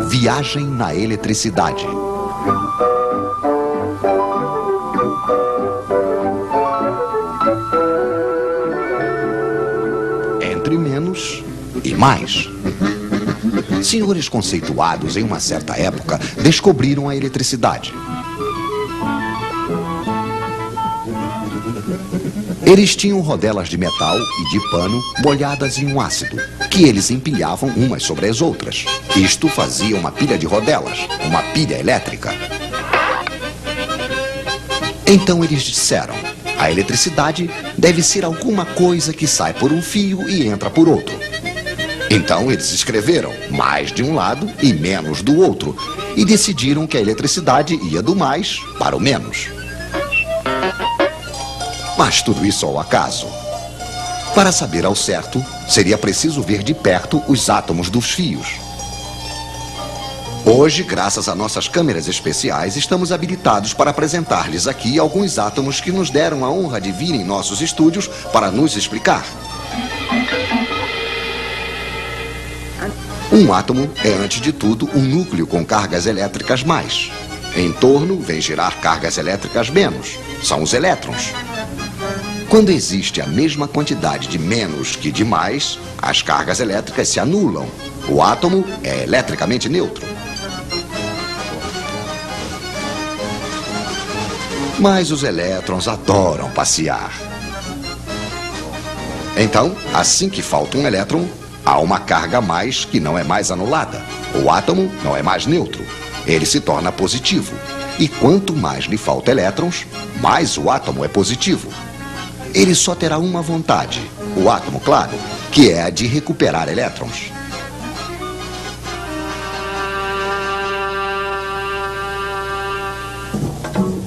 Viagem na eletricidade. Entre menos e mais. Senhores conceituados em uma certa época descobriram a eletricidade. Eles tinham rodelas de metal e de pano molhadas em um ácido, que eles empilhavam umas sobre as outras. Isto fazia uma pilha de rodelas, uma pilha elétrica. Então eles disseram: a eletricidade deve ser alguma coisa que sai por um fio e entra por outro. Então eles escreveram mais de um lado e menos do outro, e decidiram que a eletricidade ia do mais para o menos. Mas tudo isso ao acaso. Para saber ao certo, seria preciso ver de perto os átomos dos fios. Hoje, graças a nossas câmeras especiais, estamos habilitados para apresentar-lhes aqui alguns átomos que nos deram a honra de vir em nossos estúdios para nos explicar. Um átomo é, antes de tudo, um núcleo com cargas elétricas mais. Em torno, vem girar cargas elétricas menos. São os elétrons. Quando existe a mesma quantidade de menos que de mais, as cargas elétricas se anulam. O átomo é eletricamente neutro. Mas os elétrons adoram passear. Então, assim que falta um elétron, há uma carga a mais que não é mais anulada. O átomo não é mais neutro. Ele se torna positivo. E quanto mais lhe falta elétrons, mais o átomo é positivo. Ele só terá uma vontade, o átomo, claro, que é a de recuperar elétrons.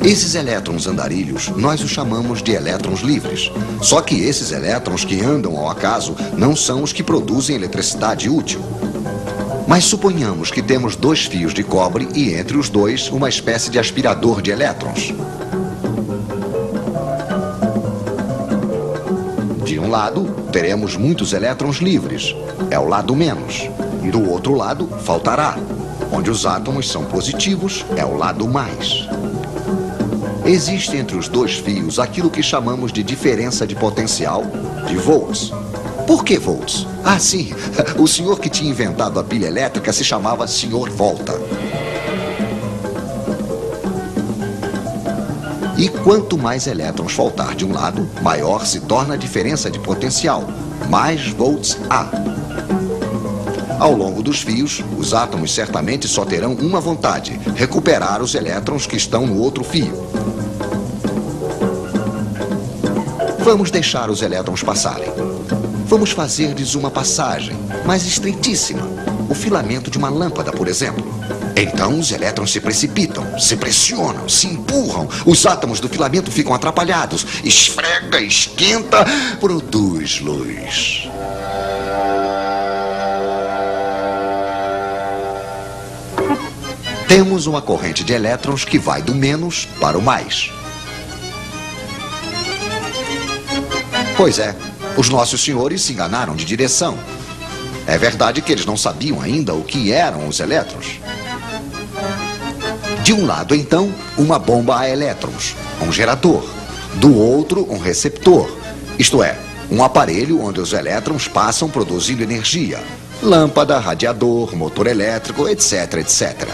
Esses elétrons andarilhos, nós os chamamos de elétrons livres. Só que esses elétrons que andam ao acaso não são os que produzem eletricidade útil. Mas suponhamos que temos dois fios de cobre e entre os dois uma espécie de aspirador de elétrons. De um lado, teremos muitos elétrons livres. É o lado menos. Do outro lado, faltará. Onde os átomos são positivos, é o lado mais. Existe entre os dois fios aquilo que chamamos de diferença de potencial, de volts. Por que volts? Ah, sim, o senhor que tinha inventado a pilha elétrica se chamava Sr. Volta. E quanto mais elétrons faltar de um lado, maior se torna a diferença de potencial, mais volts há. Ao longo dos fios, os átomos certamente só terão uma vontade: recuperar os elétrons que estão no outro fio. Vamos deixar os elétrons passarem. Vamos fazer-lhes uma passagem, mas estreitíssima. O filamento de uma lâmpada, por exemplo. Então os elétrons se precipitam, se pressionam, se empurram. Os átomos do filamento ficam atrapalhados. Esfrega, esquenta, produz luz. Temos uma corrente de elétrons que vai do menos para o mais. Pois é, os nossos senhores se enganaram de direção. É verdade que eles não sabiam ainda o que eram os elétrons. De um lado, então, uma bomba a elétrons, um gerador. Do outro, um receptor, isto é, um aparelho onde os elétrons passam produzindo energia. Lâmpada, radiador, motor elétrico, etc, etc.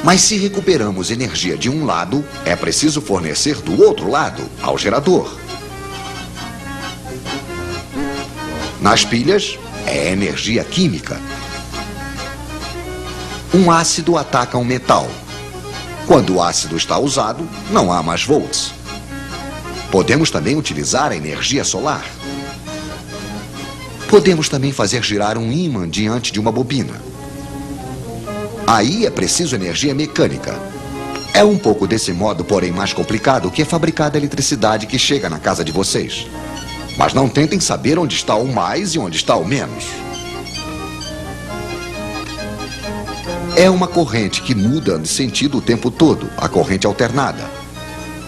Mas se recuperamos energia de um lado, é preciso fornecer do outro lado, ao gerador. Nas pilhas, é energia química. Um ácido ataca um metal. Quando o ácido está usado, não há mais volts. Podemos também utilizar a energia solar. Podemos também fazer girar um ímã diante de uma bobina. Aí é preciso energia mecânica. É um pouco desse modo, porém mais complicado, que é fabricada a eletricidade que chega na casa de vocês. Mas não tentem saber onde está o mais e onde está o menos. É uma corrente que muda de sentido o tempo todo, a corrente alternada.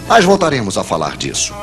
Mas voltaremos a falar disso.